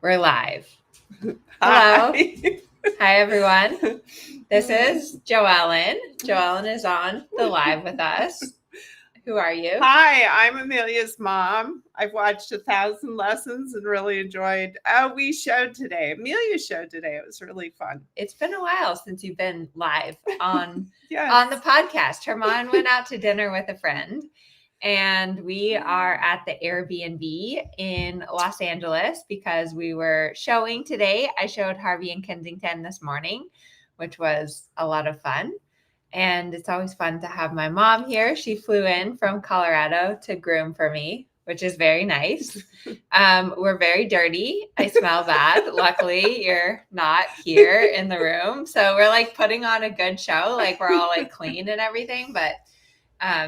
We're live. Hi. Hello. Hi, everyone. This is Joellen. Joellen is on the live with us. Who are you? Hi, I'm Amelia's mom. I've watched 1,000 lessons and really enjoyed Amelia's show today. It was really fun. It's been a while since you've been live on Yes. the podcast. Herman went out to dinner with a friend, and we are at the Airbnb in Los Angeles because we were showing today. I showed Harvey and Kensington this morning, which was a lot of fun. And it's always fun to have my mom here. She flew in from Colorado to groom for me, which is very nice. We're very dirty. I smell bad. Luckily, you're not here in the room. So we're like putting on a good show. Like we're all like clean and everything. But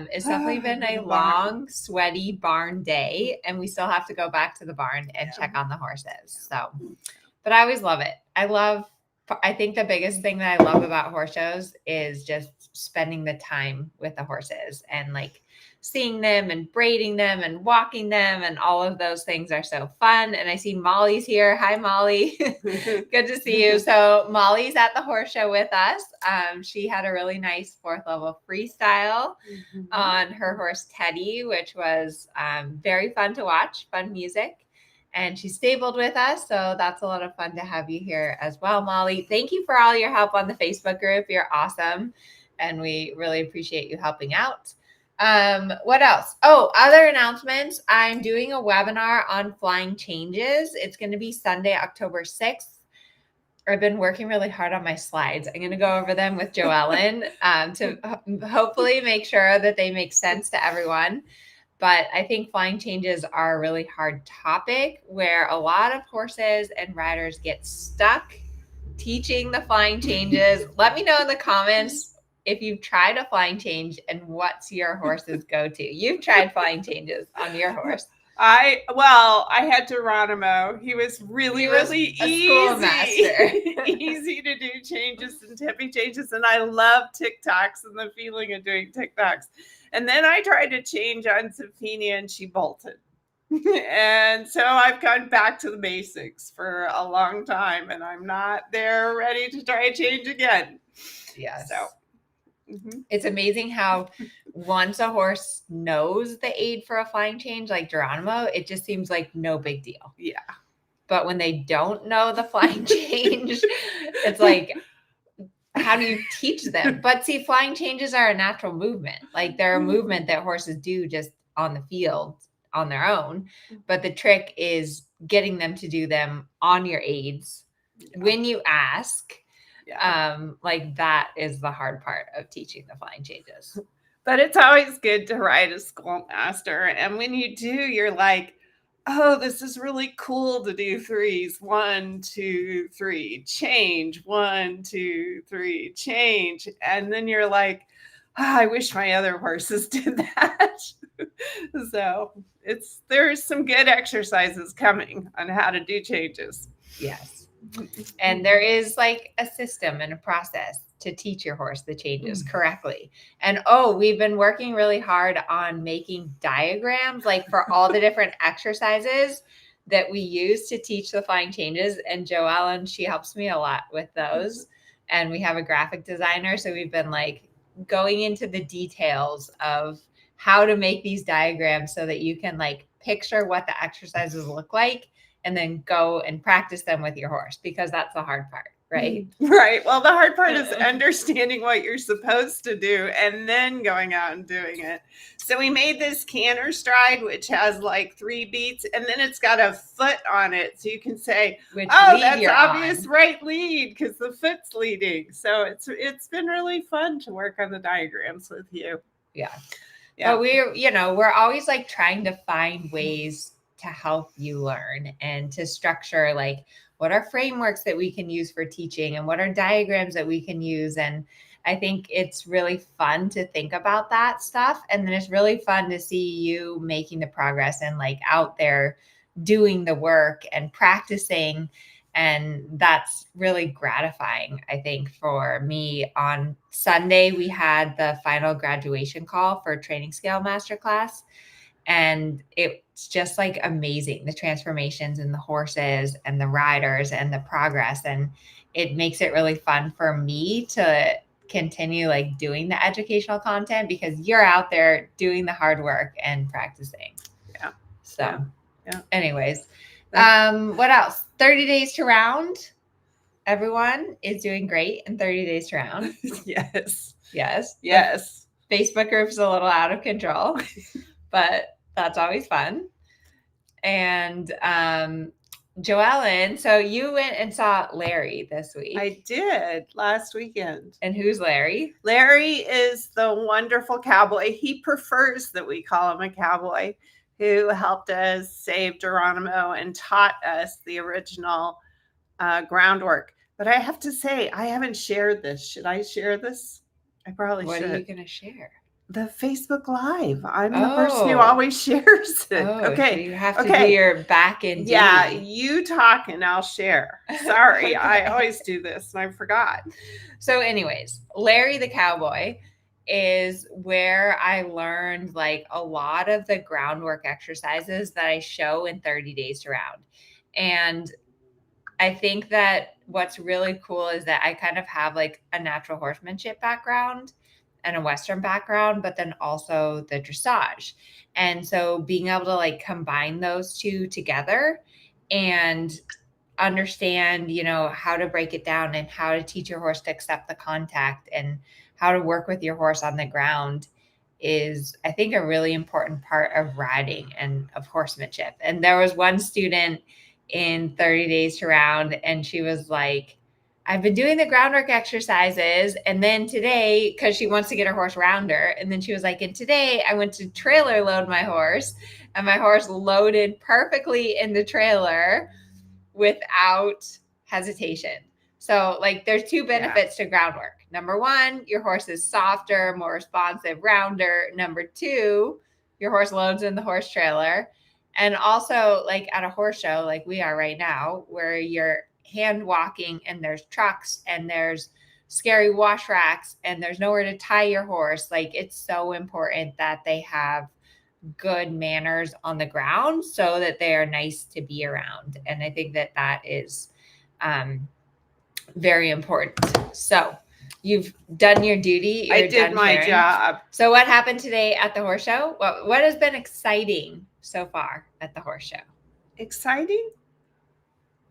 it's definitely been a long, sweaty barn day. And we still have to go back to the barn and check on the horses. So, but I always love it. I think the biggest thing that I love about horse shows is just spending the time with the horses and like seeing them and braiding them and walking them, and all of those things are so fun. And I see Molly's here. Hi, Molly. Good to see you. So Molly's at the horse show with us. She had a really nice 4th level freestyle on her horse Teddy, which was very fun to watch, fun music. And she's stabled with us. So that's a lot of fun to have you here as well, Molly. Thank you for all your help on the Facebook group. You're awesome. And we really appreciate you helping out. What else? Oh, other announcements. I'm doing a webinar on flying changes. It's going to be Sunday, October 6th. I've been working really hard on my slides. I'm going to go over them with Joellen to hopefully make sure that they make sense to everyone. But I think flying changes are a really hard topic where a lot of horses and riders get stuck teaching the flying changes. Let me know in the comments if you've tried a flying change and what's your horse's go-to. You've tried flying changes on your horse. I had Geronimo. He was really easy. Easy to do changes and tippy changes. And I love TikToks and the feeling of doing TikToks. And then I tried to change on Symphenia and she bolted. And so I've gone back to the basics for a long time and I'm not there ready to try a change again. Yes. So it's amazing how once a horse knows the aid for a flying change, like Geronimo, it just seems like no big deal. Yeah. But when they don't know the flying change, it's like, how do you teach them? But see, flying changes are a natural movement. Like they're a movement that horses do just on the field on their own. But the trick is getting them to do them on your aids when you ask. Like that is the hard part of teaching the flying changes. But it's always good to ride a schoolmaster. And when you do, you're like, oh, this is really cool to do threes. 1, 2, 3, change. 1, 2, 3, change. And then you're like, oh, I wish my other horses did that. So there's some good exercises coming on how to do changes. Yes. And there is like a system and a process to teach your horse the changes correctly. And we've been working really hard on making diagrams like for all the different exercises that we use to teach the flying changes. And Joellen, she helps me a lot with those. And we have a graphic designer. So we've been like going into the details of how to make these diagrams so that you can like picture what the exercises look like and then go and practice them with your horse, because that's the hard part, right? Right. Well, the hard part is understanding what you're supposed to do and then going out and doing it. So we made this canter stride, which has like 3 beats, and then it's got a foot on it. So you can say, that's obvious right lead because the foot's leading. So it's been really fun to work on the diagrams with you. Yeah. But we're always like trying to find ways to help you learn and to structure like what are frameworks that we can use for teaching and what are diagrams that we can use. And I think it's really fun to think about that stuff. And then it's really fun to see you making the progress and like out there doing the work and practicing. And that's really gratifying, I think, for me. On Sunday, we had the final graduation call for Training Scale Masterclass. And it's just like amazing, the transformations in the horses and the riders and the progress. And it makes it really fun for me to continue like doing the educational content because you're out there doing the hard work and practicing. Yeah. So Yeah. anyways, what else? 30 days to round. Everyone is doing great in 30 days to round. Yes. Yes. Yes. The Facebook group's a little out of control, but that's always fun. And Joellen, so you went and saw Larry this week. I did last weekend. And who's Larry? Larry is the wonderful cowboy. He prefers that we call him a cowboy, who helped us save Geronimo and taught us the original groundwork. But I have to say, I haven't shared this. Should I share this? I probably should. What are you going to share? The Facebook Live. I'm the person who always shares it. Okay. So you have to do your back end. Yeah, you talk and I'll share. Sorry, I always do this and I forgot. So anyways, Larry the Cowboy is where I learned like a lot of the groundwork exercises that I show in 30 days to round. And I think that what's really cool is that I kind of have like a natural horsemanship background and a Western background, but then also the dressage. And so being able to like combine those two together and understand, you know, how to break it down and how to teach your horse to accept the contact and how to work with your horse on the ground is, I think, a really important part of riding and of horsemanship. And there was one student in 30 days to round, and she was like, I've been doing the groundwork exercises. And then today, because she wants to get her horse rounder. And then she was like, and today I went to trailer load my horse and my horse loaded perfectly in the trailer without hesitation. So like there's two benefits to groundwork. Number one, your horse is softer, more responsive, rounder. Number two, your horse loads in the horse trailer. And also like at a horse show, like we are right now, where you're hand walking and there's trucks and there's scary wash racks and there's nowhere to tie your horse. Like it's so important that they have good manners on the ground so that they are nice to be around. And I think that that is very important. So you've done your duty. I did my job. So what happened today at the horse show? What has been exciting so far at the horse show? Exciting?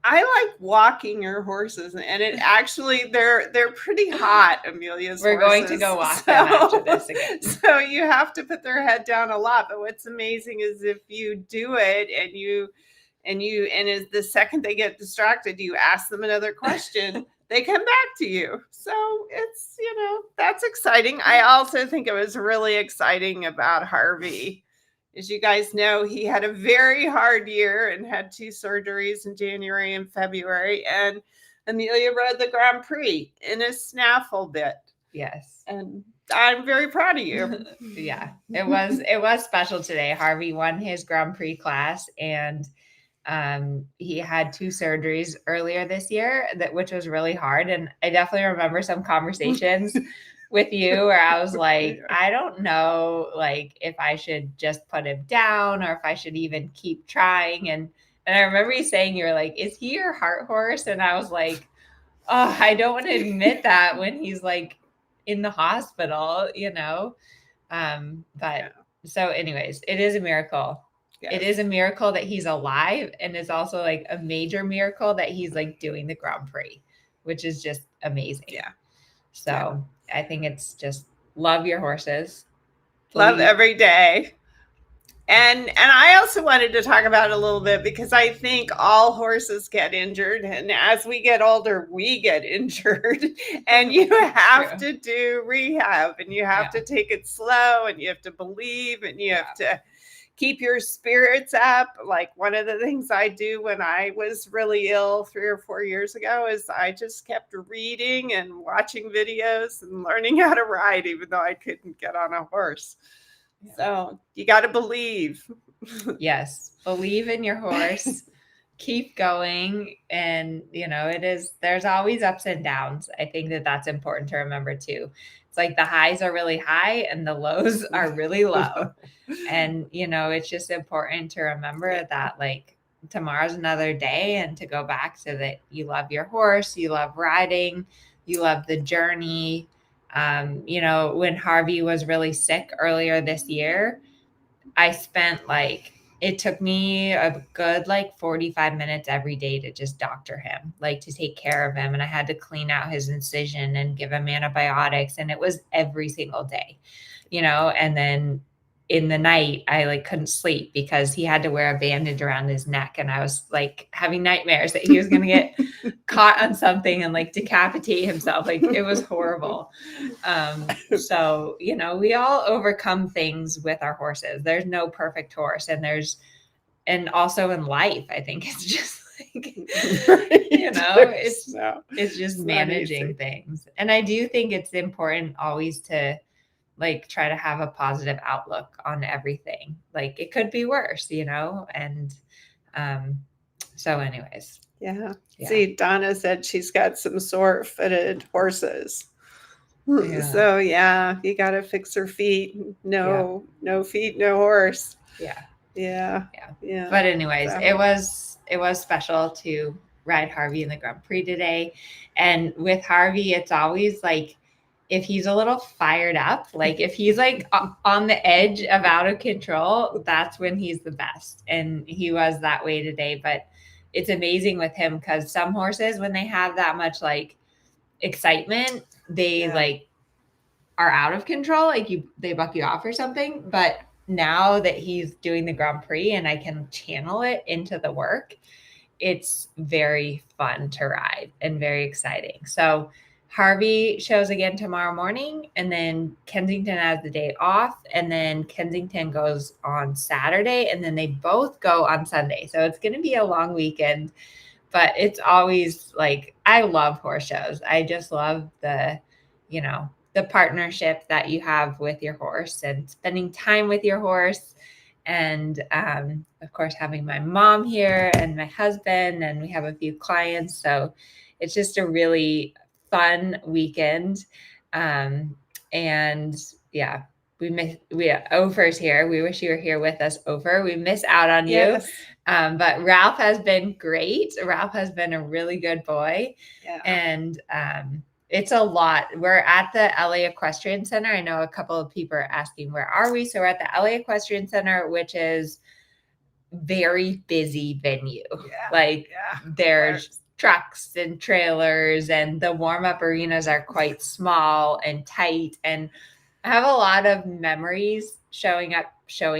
I like walking your horses, and it actually they're pretty hot, Amelia's We're horses. going to go walk them after this again. So you have to put their head down a lot. But what's amazing is if you do it and as the second they get distracted, you ask them another question, they come back to you. So it's, that's exciting. I also think it was really exciting about Harvey. As you guys know, he had a very hard year and had 2 surgeries in January and February. And Amelia rode the Grand Prix in a snaffle bit. Yes. And I'm very proud of you. Yeah, it was special today. Harvey won his Grand Prix class, and he had 2 surgeries earlier this year, which was really hard. And I definitely remember some conversations with you where I was like, I don't know, like if I should just put him down or if I should even keep trying. And I remember you saying, you were like, is he your heart horse? And I was like, oh, I don't want to admit that when he's like in the hospital, So anyways, it is a miracle. Yes. It is a miracle that he's alive. And it's also like a major miracle that he's like doing the Grand Prix, which is just amazing. Yeah. So I think it's just love your horses. Love every day. And I also wanted to talk about it a little bit because I think all horses get injured. And as we get older, we get injured. And you have to do rehab and you have to take it slow and you have to believe and you have to keep your spirits up. Like one of the things I do when I was really ill 3 or 4 years ago is I just kept reading and watching videos and learning how to ride, even though I couldn't get on a horse. Yeah. So you got to believe. Yes. Believe in your horse. Keep going. And, there's always ups and downs. I think that that's important to remember too. It's like the highs are really high and the lows are really low. And, it's just important to remember that like tomorrow's another day, and to go back to that you love your horse, you love riding, you love the journey. When Harvey was really sick earlier this year, I spent it took me a good 45 minutes every day to just doctor him, to take care of him. And I had to clean out his incision and give him antibiotics. And it was every single day, and then in the night, I couldn't sleep because he had to wear a bandage around his neck. And I was having nightmares that he was going to get caught on something and decapitate himself. It was horrible. So, we all overcome things with our horses. There's no perfect horse. And also in life, I think it's just it's just managing things. And I do think it's important always to try to have a positive outlook on everything. It could be worse, and so anyways. Yeah. See, Donna said she's got some sore-footed horses. Yeah. So you got to fix her feet. No feet, no horse. Yeah. But anyways, it was special to ride Harvey in the Grand Prix today. And with Harvey, it's always if he's a little fired up, if he's on the edge of out of control, that's when he's the best. And he was that way today. But it's amazing with him because some horses, when they have that much excitement, they are out of control. They buck you off or something. But now that he's doing the Grand Prix and I can channel it into the work, it's very fun to ride and very exciting. So Harvey shows again tomorrow morning, and then Kensington has the day off, and then Kensington goes on Saturday, and then they both go on Sunday. So it's going to be a long weekend, but it's always I love horse shows. I just love the partnership that you have with your horse and spending time with your horse. And of course, having my mom here and my husband, and we have a few clients. So it's just a really fun weekend. And Ophir's here. We wish you were here with us, Ophir. We miss out on you. But Ralph has been great. Ralph has been a really good boy. Yeah. And it's a lot. We're at the LA Equestrian Center. I know a couple of people are asking, where are we? So we're at the LA Equestrian Center, which is very busy venue. There's trucks and trailers, and the warm-up arenas are quite small and tight. And I have a lot of memories showing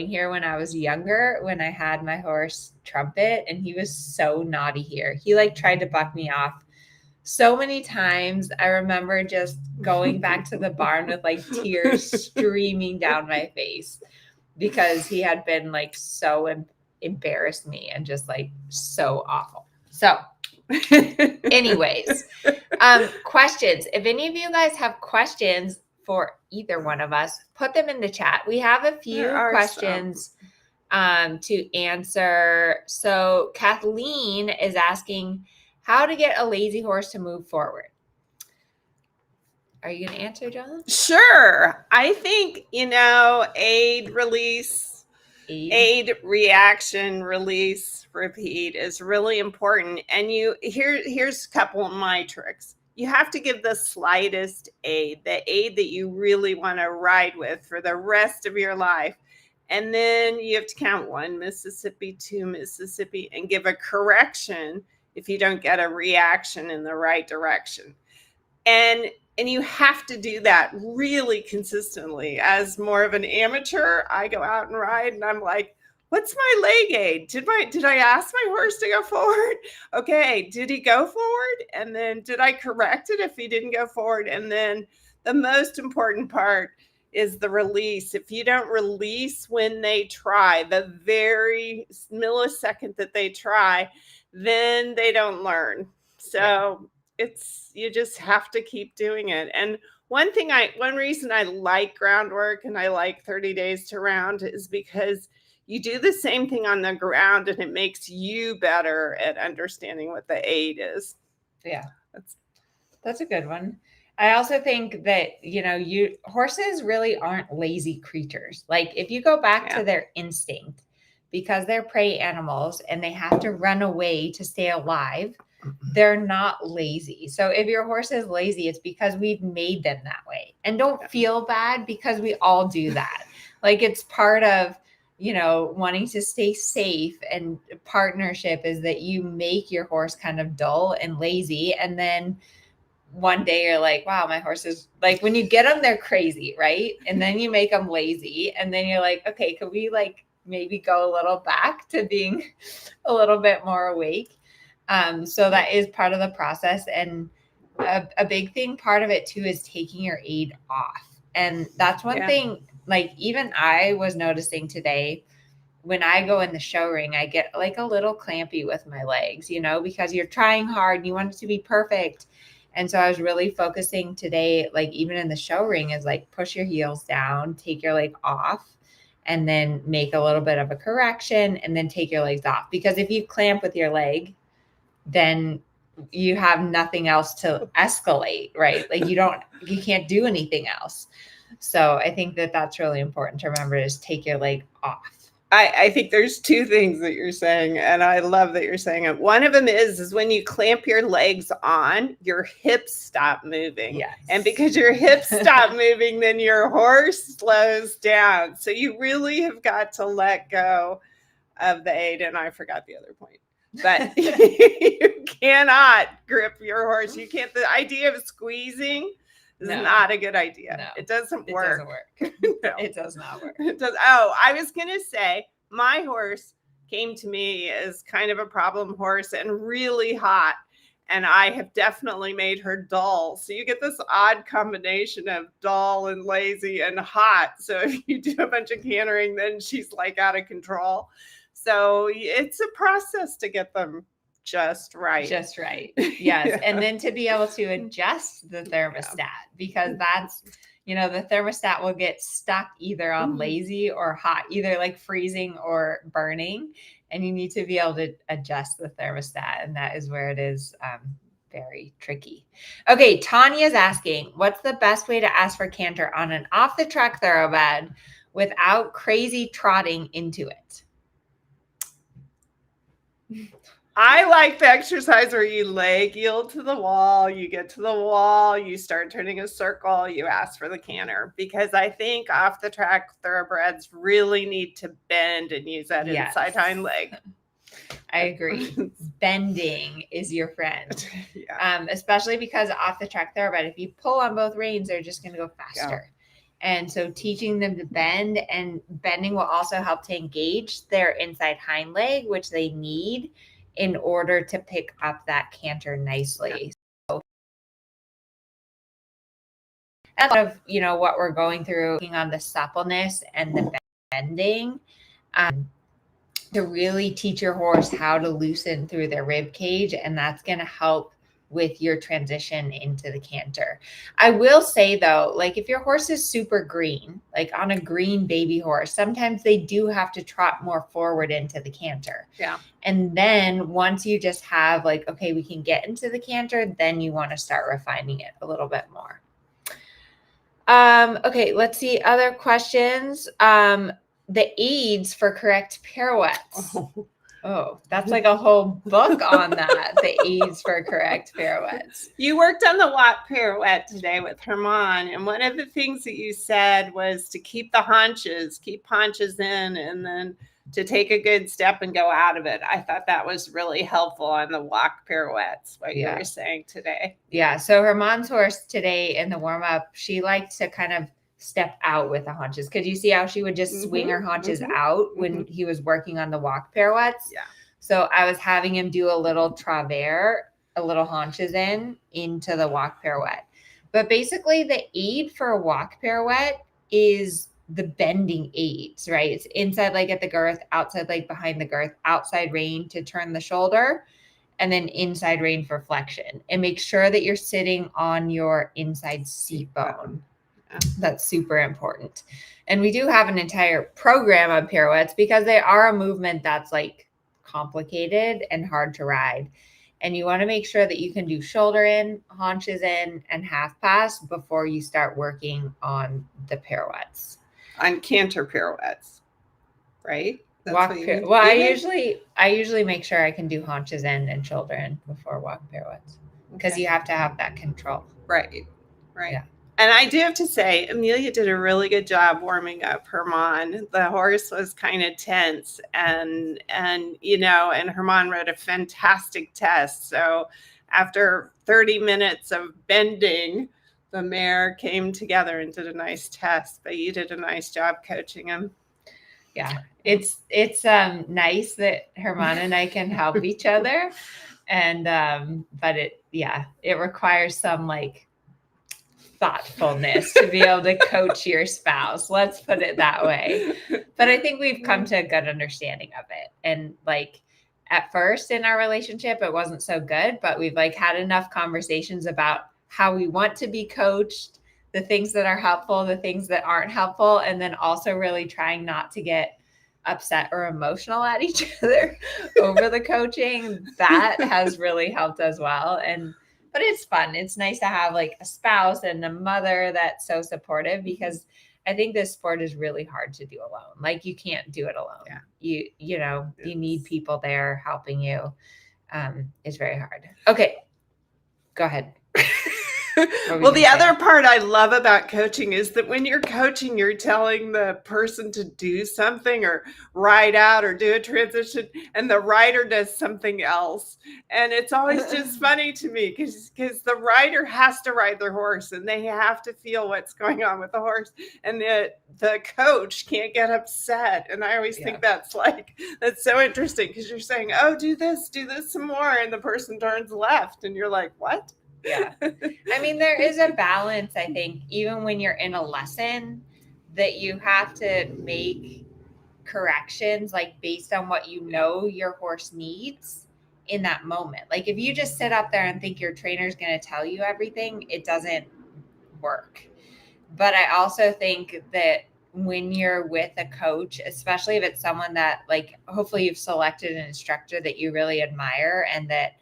here when I was younger, when I had my horse Trumpet, and he was so naughty here. He tried to buck me off so many times. I remember just going back to the barn with tears streaming down my face because he had been so embarrassed me and just so awful. So anyways, questions. If any of you guys have questions for either one of us, put them in the chat. We have a few questions to answer. So Kathleen is asking how to get a lazy horse to move forward. Are you going to answer, John? Sure. I think, aid, release, aid, reaction, release, repeat is really important. And here's a couple of my tricks. You have to give the slightest aid, the aid that you really want to ride with for the rest of your life. And then you have to count 1 Mississippi, 2 Mississippi, and give a correction if you don't get a reaction in the right direction. And you have to do that really consistently. As more of an amateur, I go out and ride and I'm like, what's my leg aid? Did I ask my horse to go forward? Okay, did he go forward? And then did I correct it if he didn't go forward? And then the most important part is the release. If you don't release when they try, the very millisecond that they try, then they don't learn. So you just have to keep doing it. And one reason I like Groundwork and I like 30 Days to Round is because you do the same thing on the ground and it makes you better at understanding what the aid is. Yeah, that's a good one. I also think that, horses really aren't lazy creatures. Like if you go back Yeah. to their instinct, because they're prey animals and they have to run away to stay alive, they're not lazy. So if your horse is lazy, it's because we've made them that way. And don't feel bad because we all do that. Like it's part of, wanting to stay safe, and partnership is that you make your horse kind of dull and lazy. And then one day you're like, wow, my horse is like, when you get them, they're crazy, right? And then you make them lazy. And then you're like, okay, could we like maybe go a little back to being a little bit more awake? So that is part of the process. And a big thing, part of it too, is taking your aid off. And that's one thing, like even I was noticing today, when I go in the show ring, I get like a little clampy with my legs, because you're trying hard and you want it to be perfect. And so I was really focusing today, like even in the show ring, is like push your heels down, take your leg off, and then make a little bit of a correction and then take your legs off. Because if you clamp with your leg, then you have nothing else to escalate, right? Like you can't do anything else. So I think that that's really important to remember, is take your leg off. I think there's two things that you're saying, and I love that you're saying it. One of them is when you clamp your legs on, your hips stop moving. Yes. And because your hips stop moving, then your horse slows down. So you really have got to let go of the aid. And I forgot the other point. But you cannot grip your horse. You can't. The idea of squeezing is not a good idea. No, it doesn't work. It doesn't work. No. It does not work. It does. Oh, I was going to say, my horse came to me as kind of a problem horse and really hot. And I have definitely made her dull. So you get this odd combination of dull and lazy and hot. So if you do a bunch of cantering, then she's like out of control. So it's a process to get them just right. Just right. Yes. And then to be able to adjust the thermostat, because that's, the thermostat will get stuck either on lazy or hot, either like freezing or burning. And you need to be able to adjust the thermostat. And that is where it is very tricky. Okay. Tanya's asking, what's the best way to ask for canter on an off the track thoroughbred without crazy trotting into it? I like the exercise where you leg yield to the wall, you get to the wall, you start turning a circle, you ask for the canter, because I think off the track thoroughbreds really need to bend and use that inside hind leg. I agree. Bending is your friend. Especially because off the track thoroughbred, if you pull on both reins, they're just going to go faster. And so teaching them to bend, and bending will also help to engage their inside hind leg, which they need in order to pick up that canter nicely. So that's a lot of, what we're going through, working on the suppleness and the bending, to really teach your horse how to loosen through their rib cage. And that's going to help with your transition into the canter. I will say though, like if your horse is super green, like on a green baby horse, sometimes they do have to trot more forward into the canter. Yeah. And then once you just have like, okay, we can get into the canter, then you want to start refining it a little bit more. Okay, let's see other questions. The aids for correct pirouettes. Oh, that's like a whole book on that. The aids for correct pirouettes. You worked on the walk pirouette today with Herman, and one of the things that you said was to keep haunches in, and then to take a good step and go out of it. I thought that was really helpful on the walk pirouettes, what you were saying today. Yeah, so Herman's horse today in the warm-up, she liked to kind of step out with the haunches. Could you see how she would just swing her haunches out when he was working on the walk pirouettes? Yeah. So I was having him do a little travers, a little haunches into the walk pirouette. But basically the aid for a walk pirouette is the bending aids, right? It's inside leg at the girth, outside leg behind the girth, outside rein to turn the shoulder, and then inside rein for flexion. And make sure that you're sitting on your inside seat bone. That's super important. And we do have an entire program of pirouettes because they are a movement that's like complicated and hard to ride. And you want to make sure that you can do shoulder in, haunches in, and half pass before you start working on the pirouettes. On canter pirouettes, right? That's Walk what you mean. well, Even? I usually make sure I can do haunches in and shoulder in before walking pirouettes, because Okay. you have to have that control. Right. Right. Yeah. And I do have to say, Amelia did a really good job warming up Herman. The horse was kind of tense, and and Herman rode a fantastic test. So after 30 minutes of bending, the mare came together and did a nice test. But you did a nice job coaching him. Yeah. It's nice that Herman and I can help each other. And but it requires some like thoughtfulness to be able to coach your spouse. Let's put it that way. But I think we've come to a good understanding of it. And like at first in our relationship, it wasn't so good, but we've like had enough conversations about how we want to be coached, the things that are helpful, the things that aren't helpful, and then also really trying not to get upset or emotional at each other over the coaching. That has really helped as well. But it's fun. It's nice to have like a spouse and a mother that's so supportive, because I think this sport is really hard to do alone. Like you can't do it alone. Yeah. You need people there helping you. It's very hard. Okay, go ahead. Well, the other part I love about coaching is that when you're coaching, you're telling the person to do something or ride out or do a transition, and the rider does something else. And it's always just funny to me because the rider has to ride their horse and they have to feel what's going on with the horse. And the coach can't get upset. And I always think that's so interesting, because you're saying, oh, do this some more. And the person turns left and you're like, what? Yeah. I mean, there is a balance, I think, even when you're in a lesson, that you have to make corrections like based on what you know your horse needs in that moment. Like if you just sit up there and think your trainer's going to tell you everything, it doesn't work. But I also think that when you're with a coach, especially if it's someone that like hopefully you've selected an instructor that you really admire and that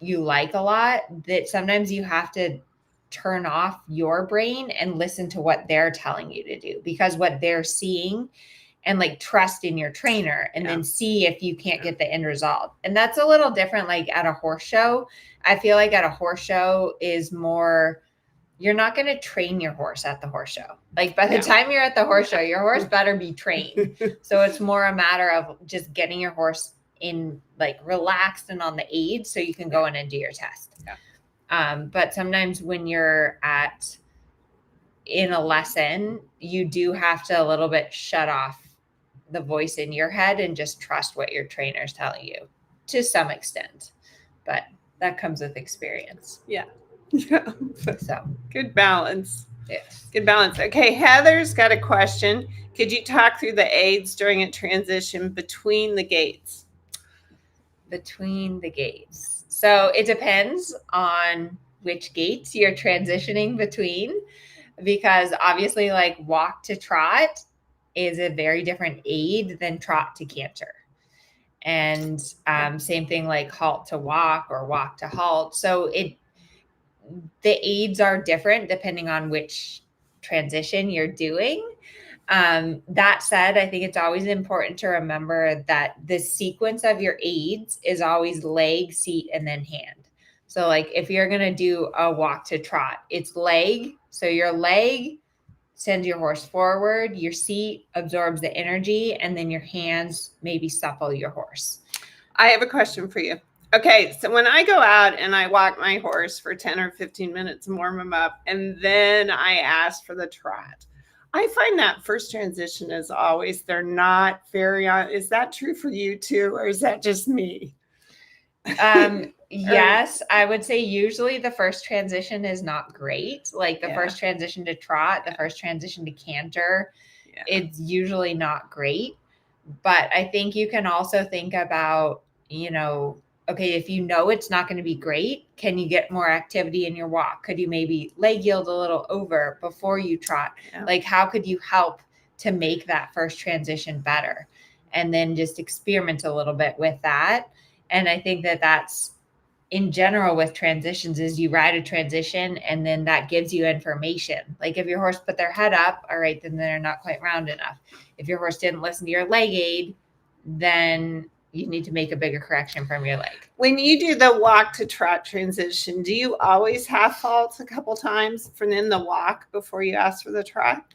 you like a lot, that sometimes you have to turn off your brain and listen to what they're telling you to do, because what they're seeing, and like trust in your trainer and then see if you can't get the end result. And that's a little different. Like at a horse show, I feel like at a horse show is more, you're not going to train your horse at the horse show. Like by the time you're at the horse show, your horse better be trained. So it's more a matter of just getting your horse in like relaxed and on the aid so you can go in and do your test. But sometimes when you're in a lesson, you do have to a little bit shut off the voice in your head and just trust what your trainer's telling you to some extent. But that comes with experience. Yeah. So good balance. Yes. Good balance. Okay, Heather's got a question. Could you talk through the aids during a transition between the gaits? Between the gaits. So it depends on which gaits you're transitioning between, because obviously like walk to trot is a very different aid than trot to canter. And same thing like halt to walk or walk to halt. So the aids are different depending on which transition you're doing. That said, I think it's always important to remember that the sequence of your aids is always leg, seat, and then hand. So like if you're going to do a walk to trot, it's leg. So your leg sends your horse forward, your seat absorbs the energy, and then your hands maybe supple your horse. I have a question for you. Okay, so when I go out and I walk my horse for 10 or 15 minutes and warm him up, and then I ask for the trot, I find that first transition is always, they're not very on. Is that true for you too, or is that just me? Yes, I would say usually the first transition is not great. Like the first transition to trot, the first transition to canter, it's usually not great. But I think you can also think about, okay, if you know it's not going to be great, can you get more activity in your walk? Could you maybe leg yield a little over before you trot? Like how could you help to make that first transition better? And then just experiment a little bit with that. And I think that that's in general with transitions is you ride a transition and then that gives you information. Like if your horse put their head up, all right, then they're not quite round enough. If your horse didn't listen to your leg aid, then you need to make a bigger correction from your leg. When you do the walk to trot transition, do you always have faults a couple times in the walk before you ask for the trot?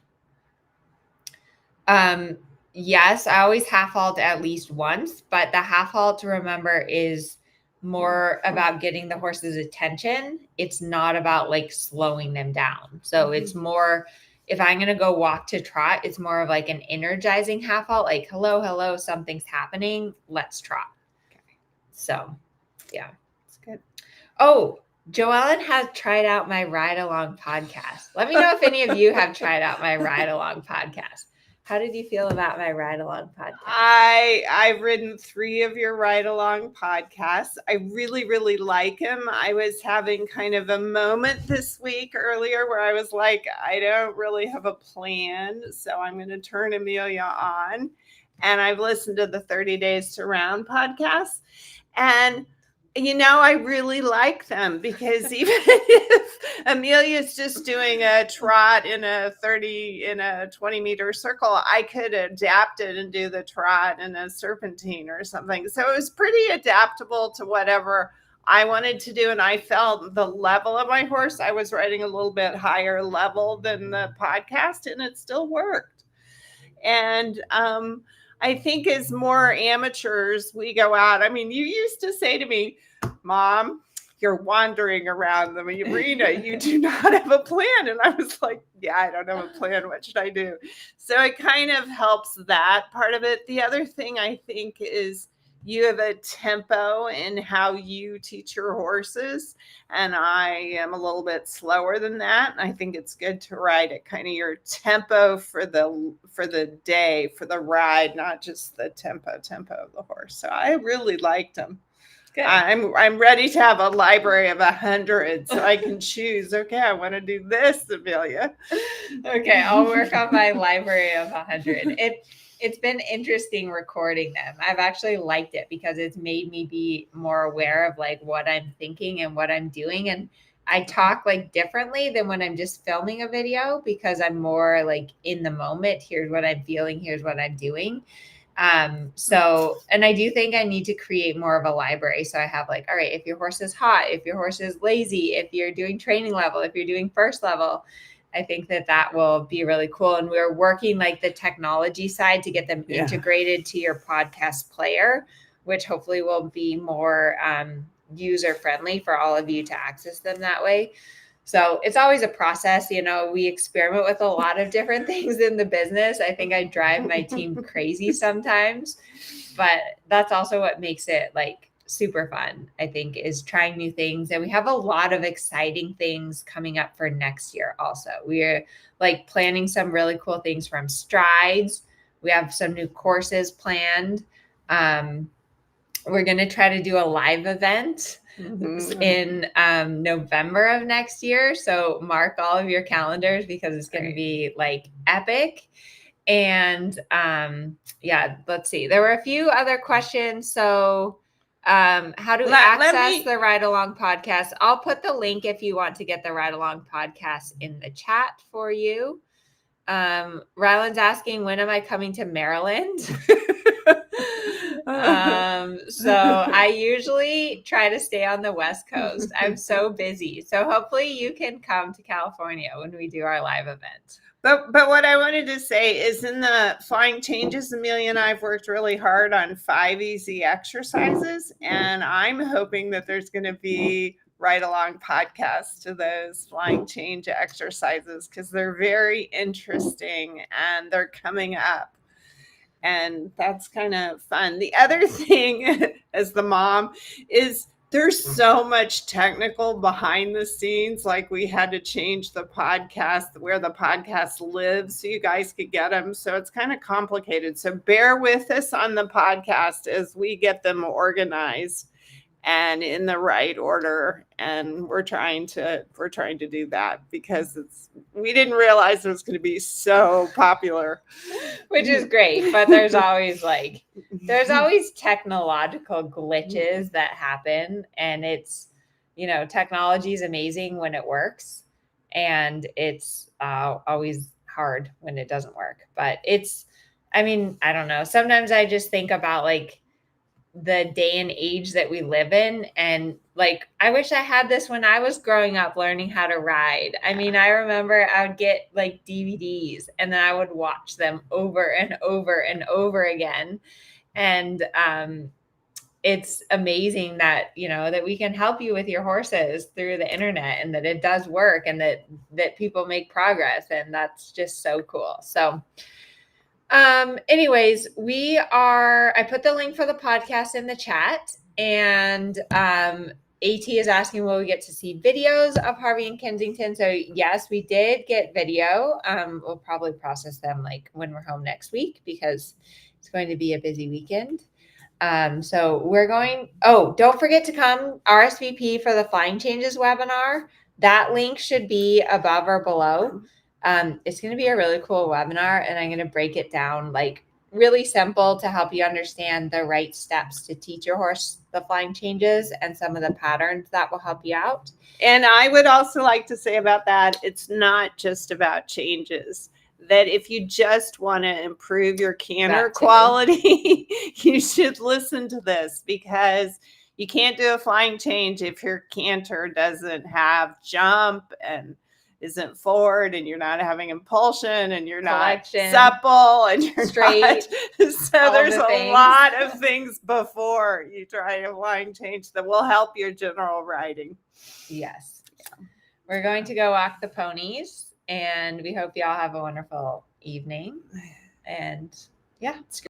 Yes, I always half halt at least once, but the half halt, remember, is more about getting the horse's attention. It's not about like slowing them down. So it's more, if I'm going to go walk to trot, it's more of like an energizing half halt, like, hello, something's happening. Let's trot. Okay. So yeah, it's good. Oh, Joellen has tried out my ride along podcast. Let me know if any of you have tried out my ride along podcast. How did you feel about my ride along podcast? I've ridden 3 of your ride along podcasts. I really, really like them. I was having kind of a moment this week earlier where I was like, I don't really have a plan, so I'm going to turn Amelia on. And I've listened to the 30 Days to Round podcast. And I really like them because even if Amelia's just doing a trot in a 20-meter circle, I could adapt it and do the trot in a serpentine or something. So it was pretty adaptable to whatever I wanted to do. And I felt the level of my horse, I was riding a little bit higher level than the podcast, and it still worked. And I think as more amateurs we go out, I mean, you used to say to me, Mom, you're wandering around the arena. You do not have a plan. And I was like, yeah, I don't have a plan. What should I do? So it kind of helps that part of it. The other thing I think is you have a tempo in how you teach your horses. And I am a little bit slower than that. And I think it's good to ride at kind of your tempo for the day, for the ride, not just the tempo of the horse. So I really liked them. Good. I'm ready to have a library of 100 so I can choose. Okay, I want to do this, Amelia. Okay, I'll work on my library of 100. It's been interesting recording them. I've actually liked it because it's made me be more aware of like what I'm thinking and what I'm doing. And I talk like differently than when I'm just filming a video because I'm more like in the moment. Here's what I'm feeling. Here's what I'm doing. And I do think I need to create more of a library. So I have like, all right, if your horse is hot, if your horse is lazy, if you're doing training level, if you're doing first level, I think that will be really cool. And we're working like the technology side to get them integrated to your podcast player, which hopefully will be more user friendly for all of you to access them that way. So it's always a process. We experiment with a lot of different things in the business. I think I drive my team crazy sometimes, but that's also what makes it like super fun, I think, is trying new things. And we have a lot of exciting things coming up for next year also. We're like planning some really cool things from Strides. We have some new courses planned. We're going to try to do a live event in November of next year. So mark all of your calendars because it's going to be like epic. And let's see. There were a few other questions. So how do we access the Ride Along podcast? I'll put the link if you want to get the Ride Along podcast in the chat for you. Ryland's asking, when am I coming to Maryland? So I usually try to stay on the West Coast. I'm so busy. So hopefully you can come to California when we do our live event. But what I wanted to say is in the Flying Changes, Amelia and I have worked really hard on 5 easy exercises. And I'm hoping that there's going to be ride along podcasts to those Flying Change exercises because they're very interesting and they're coming up. And that's kind of fun. The other thing as the mom is there's so much technical behind the scenes. Like we had to change the podcast where the podcast lives so you guys could get them. So it's kind of complicated. So bear with us on the podcast as we get them organized. and in the right order. And we're trying to do that because we didn't realize it was going to be so popular. Which is great, but there's always technological glitches that happen, and it's, technology is amazing when it works, and it's always hard when it doesn't work. But I don't know. Sometimes I just think about the day and age that we live in, and I wish I had this when I was growing up learning how to ride. I remember I would get DVDs, and then I would watch them over and over and over again. And it's amazing that that we can help you with your horses through the internet, and that it does work, and that people make progress, and that's just so cool. So anyways, I put the link for the podcast in the chat, and AT is asking, will we get to see videos of Harvey and Kensington? So yes, we did get video. We'll probably process them when we're home next week, because it's going to be a busy weekend. So don't forget to come RSVP for the Flying Changes webinar. That link should be above or below. It's going to be a really cool webinar, and I'm going to break it down really simple to help you understand the right steps to teach your horse the flying changes and some of the patterns that will help you out. And I would also like to say about that, it's not just about changes. That if you just want to improve your canter quality, you should listen to this, because you can't do a flying change if your canter doesn't have jump and isn't forward, and you're not having impulsion, and you're not supple, and you're straight. So there's a lot of things before you try a flying change that will help your general riding. Yes. Yeah. We're going to go walk the ponies, and we hope y'all have a wonderful evening. And yeah, it's great.